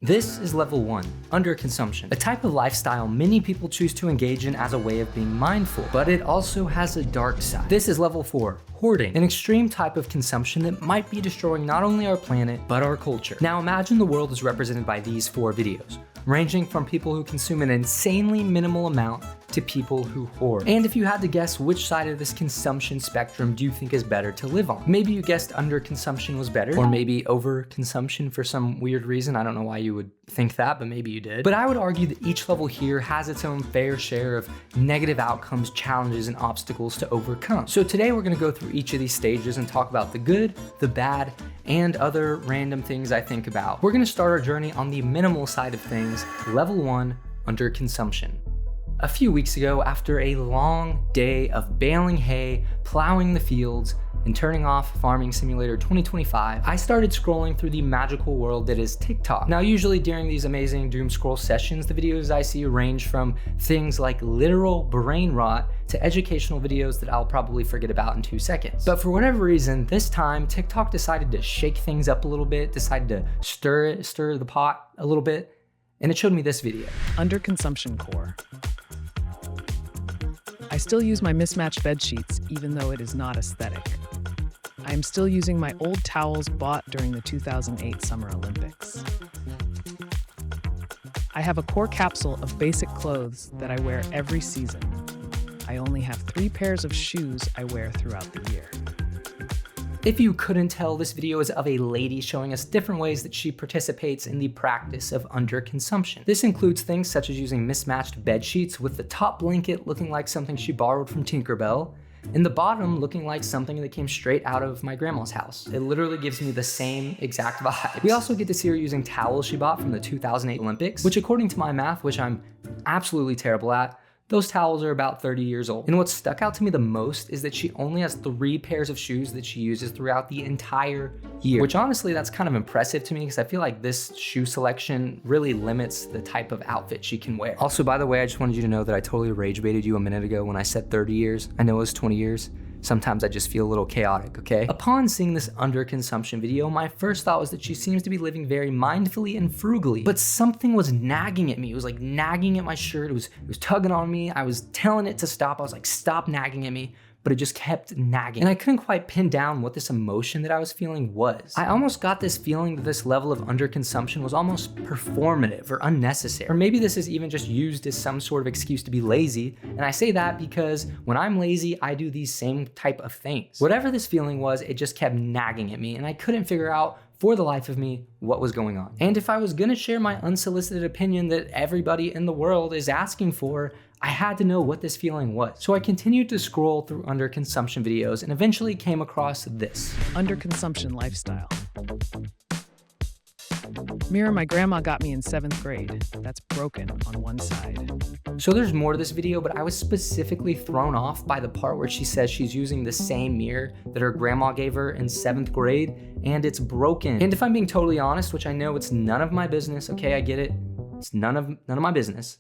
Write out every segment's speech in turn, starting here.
This is level 1, underconsumption, a type of lifestyle many people choose to engage in as a way of being mindful, but it also has a dark side. This is level 4, hoarding, an extreme type of consumption that might be destroying not only our planet, but our culture. Now imagine the world is represented by these 4 videos, ranging from people who consume an insanely minimal amount to people who hoard. And if you had to guess which side of this consumption spectrum do you think is better to live on? Maybe you guessed underconsumption was better, or maybe overconsumption for some weird reason. I don't know why you would think that, but maybe you did. But I would argue that each level here has its own fair share of negative outcomes, challenges, and obstacles to overcome. So today we're gonna go through each of these stages and talk about the good, the bad, and other random things I think about. We're gonna start our journey on the minimal side of things, level 1, underconsumption. A few weeks ago, after a long day of baling hay, plowing the fields, and turning off Farming Simulator 2025, I started scrolling through the magical world that is TikTok. Now, usually during these amazing doom scroll sessions, the videos I see range from things like literal brain rot to educational videos that I'll probably forget about in 2 seconds. But for whatever reason, this time, TikTok decided to shake things up a little bit, decided to stir the pot a little bit, and it showed me this video. Underconsumption core. I still use my mismatched bed sheets, even though it is not aesthetic. I am still using my old towels bought during the 2008 Summer Olympics. I have a core capsule of basic clothes that I wear every season. I only have 3 pairs of shoes I wear throughout the year. If you couldn't tell, this video is of a lady showing us different ways that she participates in the practice of underconsumption. This includes things such as using mismatched bed sheets with the top blanket looking like something she borrowed from Tinkerbell, and the bottom looking like something that came straight out of my grandma's house. It literally gives me the same exact vibe. We also get to see her using towels she bought from the 2008 Olympics, which according to my math, which I'm absolutely terrible at, those towels are about 30 years old. And what stuck out to me the most is that she only has 3 pairs of shoes that she uses throughout the entire year, which honestly, that's kind of impressive to me because I feel like this shoe selection really limits the type of outfit she can wear. Also, by the way, I just wanted you to know that I totally rage baited you a minute ago when I said 30 years. I know it was 20 years. Sometimes I just feel a little chaotic, okay? Upon seeing this underconsumption video, my first thought was that she seems to be living very mindfully and frugally, but something was nagging at me. It was like nagging at my shirt. It was tugging on me. I was telling it to stop. I was like, stop nagging at me, but it just kept nagging. And I couldn't quite pin down what this emotion that I was feeling was. I almost got this feeling that this level of underconsumption was almost performative or unnecessary. Or maybe this is even just used as some sort of excuse to be lazy. And I say that because when I'm lazy, I do these same type of things. Whatever this feeling was, it just kept nagging at me and I couldn't figure out for the life of me what was going on. And if I was gonna share my unsolicited opinion that everybody in the world is asking for, I had to know what this feeling was. So I continued to scroll through underconsumption videos and eventually came across this. Underconsumption lifestyle. Mirror my grandma got me in 7th grade. That's broken on one side. So there's more to this video, but I was specifically thrown off by the part where she says she's using the same mirror that her grandma gave her in 7th grade and it's broken. And if I'm being totally honest, which I know it's none of my business, okay, I get it. It's none of my business.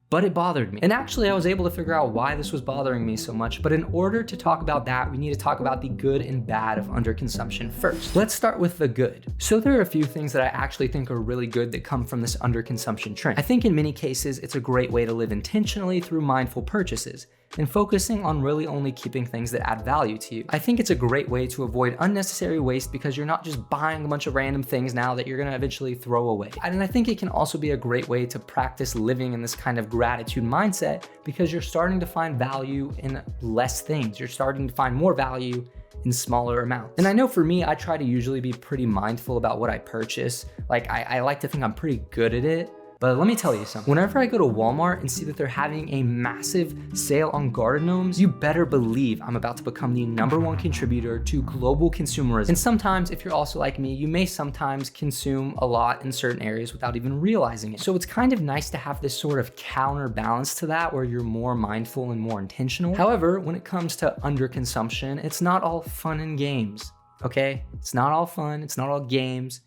But it bothered me. And actually I was able to figure out why this was bothering me so much, but in order to talk about that, we need to talk about the good and bad of underconsumption first. Let's start with the good. So there are a few things that I actually think are really good that come from this underconsumption trend. I think in many cases, it's a great way to live intentionally through mindful purchases and focusing on really only keeping things that add value to you. I think it's a great way to avoid unnecessary waste because you're not just buying a bunch of random things now that you're gonna eventually throw away. And I think it can also be a great way to practice living in this kind of gratitude mindset because you're starting to find value in less things. You're starting to find more value in smaller amounts. And I know for me, I try to usually be pretty mindful about what I purchase. Like I like to think I'm pretty good at it. But let me tell you something. Whenever I go to Walmart and see that they're having a massive sale on garden gnomes, you better believe I'm about to become the #1 contributor to global consumerism. And sometimes, if you're also like me, you may sometimes consume a lot in certain areas without even realizing it. So it's kind of nice to have this sort of counterbalance to that where you're more mindful and more intentional. However, when it comes to underconsumption, it's not all fun and games, okay? It's not all fun, it's not all games.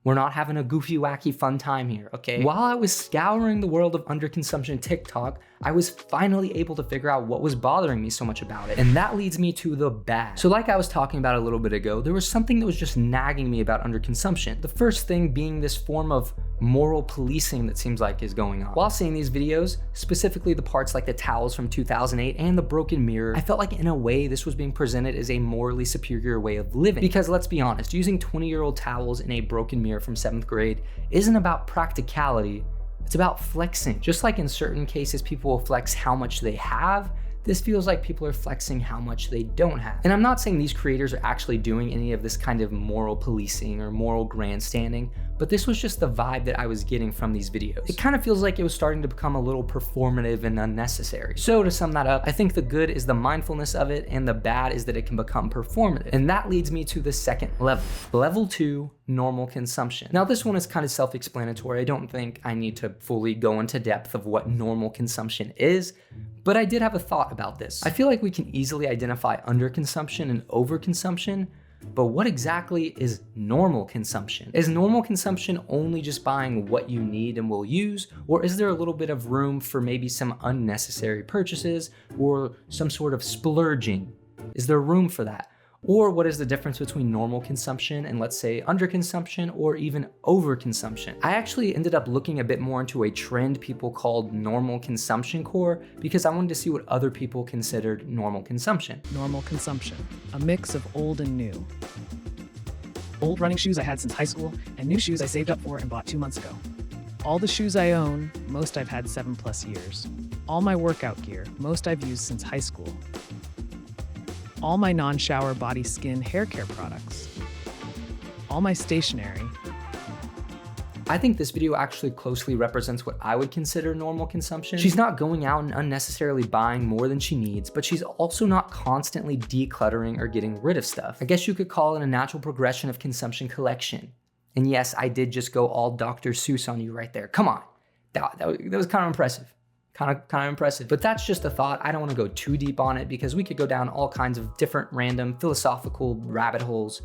We're not having a goofy, wacky, fun time here, okay? While I was scouring the world of underconsumption TikTok, I was finally able to figure out what was bothering me so much about it. And that leads me to the bad. So like I was talking about a little bit ago, there was something that was just nagging me about underconsumption. The first thing being this form of moral policing that seems like is going on. While seeing these videos, specifically the parts like the towels from 2008 and the broken mirror, I felt like in a way this was being presented as a morally superior way of living. Because let's be honest, using 20-year-old towels in a broken mirror from 7th grade isn't about practicality, it's about flexing. Just like in certain cases people will flex how much they have, this feels like people are flexing how much they don't have. And I'm not saying these creators are actually doing any of this kind of moral policing or moral grandstanding, but this was just the vibe that I was getting from these videos. It kind of feels like it was starting to become a little performative and unnecessary. So to sum that up, I think the good is the mindfulness of it, and the bad is that it can become performative. And that leads me to the second level. Level 2, normal consumption. Now this one is kind of self-explanatory. I don't think I need to fully go into depth of what normal consumption is, but I did have a thought about this. I feel like we can easily identify underconsumption and overconsumption, but what exactly is normal consumption? Is normal consumption only just buying what you need and will use, or is there a little bit of room for maybe some unnecessary purchases or some sort of splurging? Is there room for that? Or what is the difference between normal consumption and, let's say, underconsumption or even overconsumption? I actually ended up looking a bit more into a trend people called normal consumption core because I wanted to see what other people considered normal consumption. Normal consumption, a mix of old and new. Old running shoes I had since high school, and new shoes I saved up for and bought 2 months ago. All the shoes I own, most I've had 7+ years. All my workout gear, most I've used since high school. All my non-shower body, skin, hair care products. All my stationery. I think this video actually closely represents what I would consider normal consumption. She's not going out and unnecessarily buying more than she needs, but she's also not constantly decluttering or getting rid of stuff. I guess you could call it a natural progression of consumption collection. And yes, I did just go all Dr. Seuss on you right there. Come on, that was kind of impressive. Kind of impressive, but that's just a thought. I don't want to go too deep on it because we could go down all kinds of different random philosophical rabbit holes,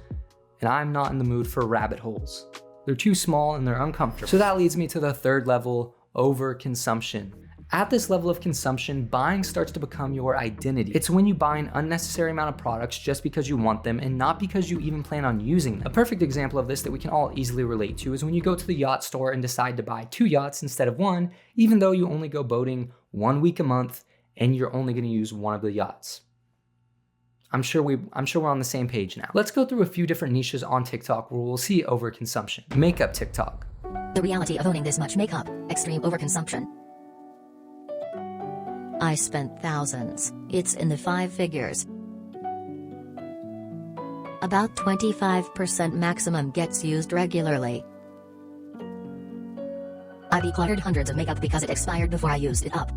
and I'm not in the mood for rabbit holes. They're too small and they're uncomfortable. So that leads me to the third level, overconsumption. At this level of consumption, buying starts to become your identity. It's when you buy an unnecessary amount of products just because you want them and not because you even plan on using them. A perfect example of this that we can all easily relate to is when you go to the yacht store and decide to buy 2 yachts instead of 1, even though you only go boating 1 week a month and you're only going to use one of the yachts. I'm sure we're on the same page now. Let's go through a few different niches on TikTok where we'll see overconsumption. Makeup TikTok. The reality of owning this much makeup, extreme overconsumption. I spent thousands. It's in the 5 figures. About 25% maximum gets used regularly. I decluttered hundreds of makeup because it expired before I used it up.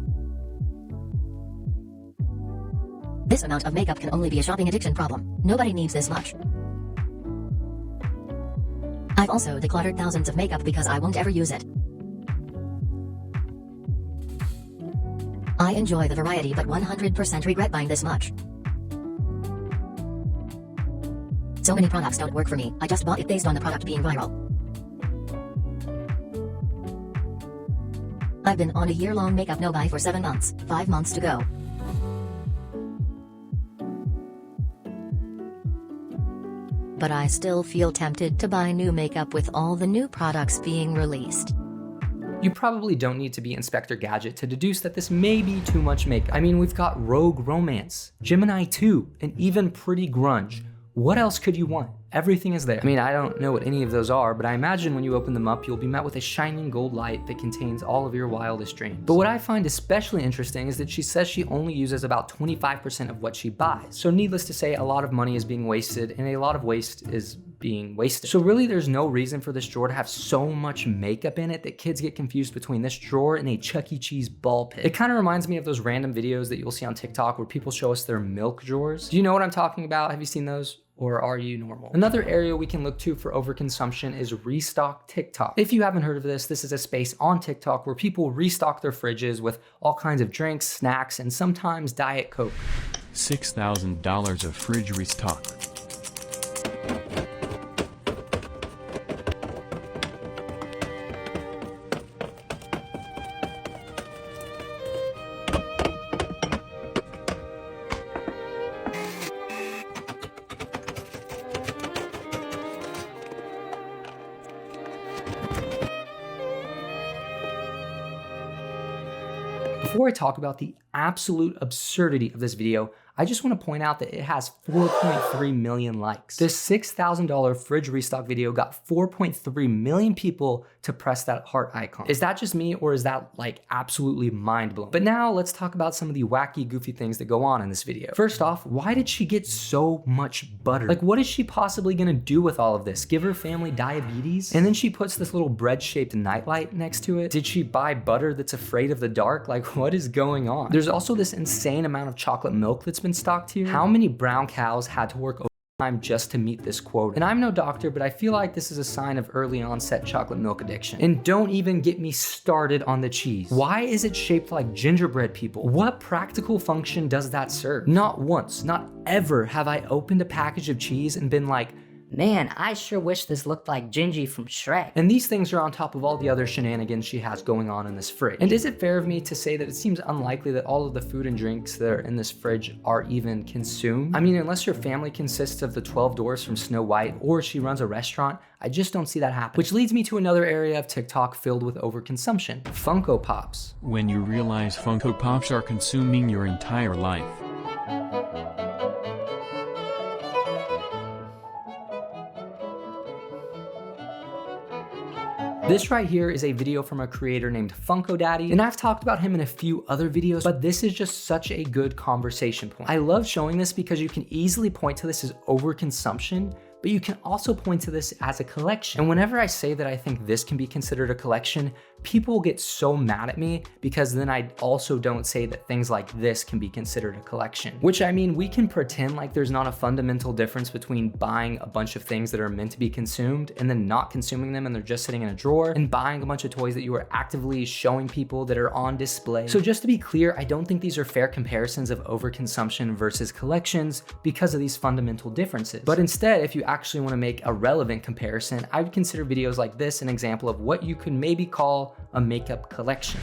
This amount of makeup can only be a shopping addiction problem. Nobody needs this much. I've also decluttered thousands of makeup because I won't ever use it. I enjoy the variety but 100% regret buying this much. So many products don't work for me, I just bought it based on the product being viral. I've been on a year-long makeup no-buy for 7 months, 5 months to go. But I still feel tempted to buy new makeup with all the new products being released. You probably don't need to be Inspector Gadget to deduce that this may be too much makeup. I mean, we've got Rogue Romance, Gemini 2, and even Pretty Grunge. What else could you want? Everything is there. I mean, I don't know what any of those are, but I imagine when you open them up, you'll be met with a shining gold light that contains all of your wildest dreams. But what I find especially interesting is that she says she only uses about 25% of what she buys. So needless to say, a lot of money is being wasted, and a lot of waste is being wasted. So really there's no reason for this drawer to have so much makeup in it that kids get confused between this drawer and a Chuck E. Cheese ball pit. It kind of reminds me of those random videos that you'll see on TikTok where people show us their milk drawers. Do you know what I'm talking about? Have you seen those? Or are you normal? Another area we can look to for overconsumption is restock TikTok. If you haven't heard of this, this is a space on TikTok where people restock their fridges with all kinds of drinks, snacks, and sometimes Diet Coke. $6,000 of fridge restock. Before I talk about the absolute absurdity of this video, I just want to point out that it has 4.3 million likes. This $6,000 fridge restock video got 4.3 million people to press that heart icon. Is that just me, or is that like absolutely mind blowing? But now let's talk about some of the wacky, goofy things that go on in this video. First off, why did she get so much butter? Like, what is she possibly gonna do with all of this? Give her family diabetes? And then she puts this little bread-shaped nightlight next to it. Did she buy butter that's afraid of the dark? Like, what is going on? There's also this insane amount of chocolate milk that's been stocked here. How many brown cows had to work overtime just to meet this quota? And I'm no doctor, but I feel like this is a sign of early onset chocolate milk addiction. And don't even get me started on the cheese. Why is it shaped like gingerbread, people? What practical function does that serve? Not once, not ever have I opened a package of cheese and been like, man, I sure wish this looked like Gingy from Shrek. and these things are on top of all the other shenanigans she has going on in this fridge. And is it fair of me to say that it seems unlikely that all of the food and drinks that are in this fridge are even consumed? I mean, unless your family consists of the 12 dwarfs from Snow White, or she runs a restaurant, I just don't see that happen. Which leads me to another area of TikTok filled with overconsumption: Funko Pops. When you realize Funko Pops are consuming your entire life. This right here is a video from a creator named Funko Daddy, and I've talked about him in a few other videos, but this is just such a good conversation point. I love showing this because you can easily point to this as overconsumption, but you can also point to this as a collection. And whenever I say that I think this can be considered a collection, people get so mad at me because then I also don't say that things like this can be considered a collection. Which, I mean, we can pretend like there's not a fundamental difference between buying a bunch of things that are meant to be consumed and then not consuming them and they're just sitting in a drawer, and buying a bunch of toys that you are actively showing people that are on display. So just to be clear, I don't think these are fair comparisons of overconsumption versus collections because of these fundamental differences. But instead, if you actually want to make a relevant comparison, I would consider videos like this an example of what you could maybe call a makeup collection.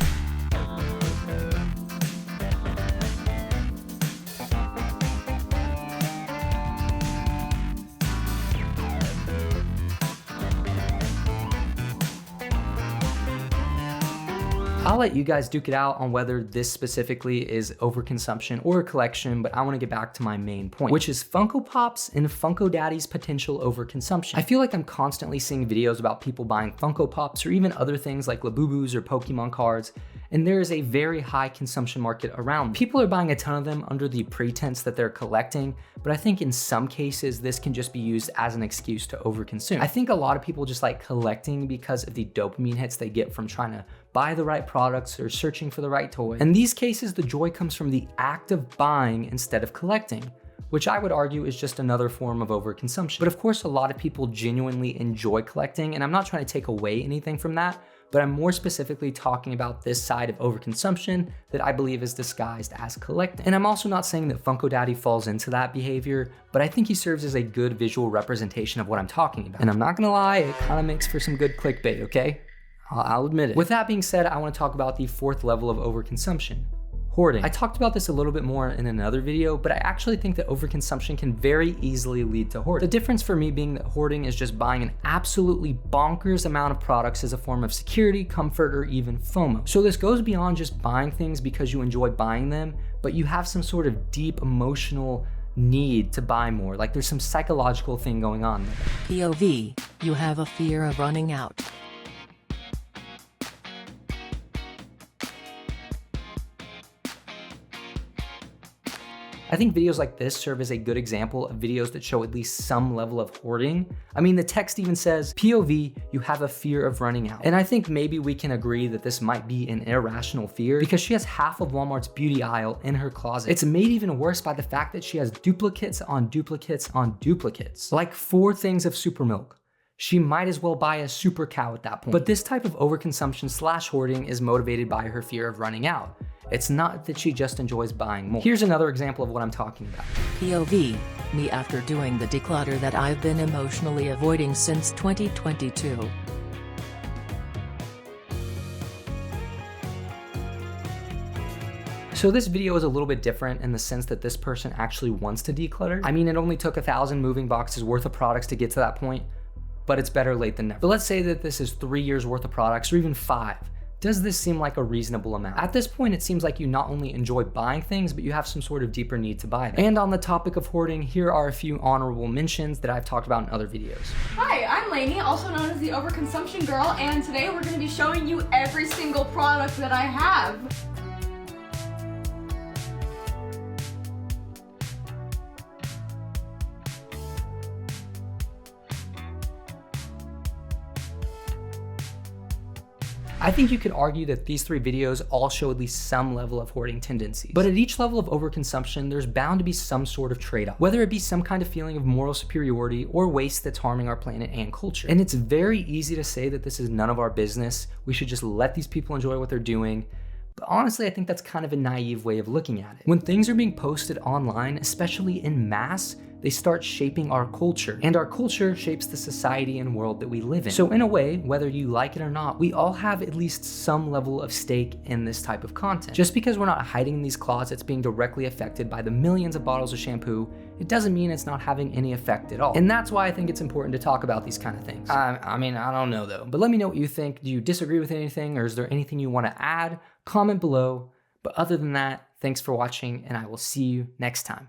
I'll let you guys duke it out on whether this specifically is overconsumption or a collection, but I want to get back to my main point, which is Funko Pops and Funko Daddy's potential overconsumption. I feel like I'm constantly seeing videos about people buying Funko Pops or even other things like Labubus or Pokemon cards, and there is a very high consumption market around them. People are buying a ton of them under the pretense that they're collecting, but I think in some cases this can just be used as an excuse to overconsume. I think a lot of people just like collecting because of the dopamine hits they get from trying to buy the right products or searching for the right toy. In these cases, the joy comes from the act of buying instead of collecting, which I would argue is just another form of overconsumption. But of course, a lot of people genuinely enjoy collecting, and I'm not trying to take away anything from that, but I'm more specifically talking about this side of overconsumption that I believe is disguised as collecting. And I'm also not saying that Funko Daddy falls into that behavior, but I think he serves as a good visual representation of what I'm talking about. And I'm not gonna lie, it kind of makes for some good clickbait, okay? I'll admit it. With that being said, I want to talk about the fourth level of overconsumption: hoarding. I talked about this a little bit more in another video, but I actually think that overconsumption can very easily lead to hoarding. The difference for me being that hoarding is just buying an absolutely bonkers amount of products as a form of security, comfort, or even FOMO. So this goes beyond just buying things because you enjoy buying them, but you have some sort of deep emotional need to buy more. Like there's some psychological thing going on there. POV, you have a fear of running out. I think videos like this serve as a good example of videos that show at least some level of hoarding. I mean, the text even says, POV, you have a fear of running out. And I think maybe we can agree that this might be an irrational fear because she has half of Walmart's beauty aisle in her closet. It's made even worse by the fact that she has duplicates on duplicates on duplicates. Like 4 things of super milk. She might as well buy a super cow at that point. But this type of overconsumption / hoarding is motivated by her fear of running out. It's not that she just enjoys buying more. Here's another example of what I'm talking about. POV, me after doing the declutter that I've been emotionally avoiding since 2022. So this video is a little bit different in the sense that this person actually wants to declutter. I mean, it only took 1,000 moving boxes worth of products to get to that point, but it's better late than never. But let's say that this is 3 years worth of products or even 5. Does this seem like a reasonable amount? At this point, it seems like you not only enjoy buying things, but you have some sort of deeper need to buy them. And on the topic of hoarding, here are a few honorable mentions that I've talked about in other videos. Hi, I'm Lainey, also known as the Overconsumption Girl, and today we're going to be showing you every single product that I have. I think you could argue that these 3 videos all show at least some level of hoarding tendencies. But at each level of overconsumption, there's bound to be some sort of trade-off, whether it be some kind of feeling of moral superiority or waste that's harming our planet and culture. And it's very easy to say that this is none of our business. We should just let these people enjoy what they're doing. But honestly, I think that's kind of a naive way of looking at it. When things are being posted online, especially in mass, they start shaping our culture, and our culture shapes the society and world that we live in. So in a way, whether you like it or not, we all have at least some level of stake in this type of content. Just because we're not hiding in these closets being directly affected by the millions of bottles of shampoo, it doesn't mean it's not having any effect at all. And that's why I think it's important to talk about these kind of things. I mean, I don't know though, but let me know what you think. Do you disagree with anything, or is there anything you want to add? Comment below. But other than that, thanks for watching, and I will see you next time.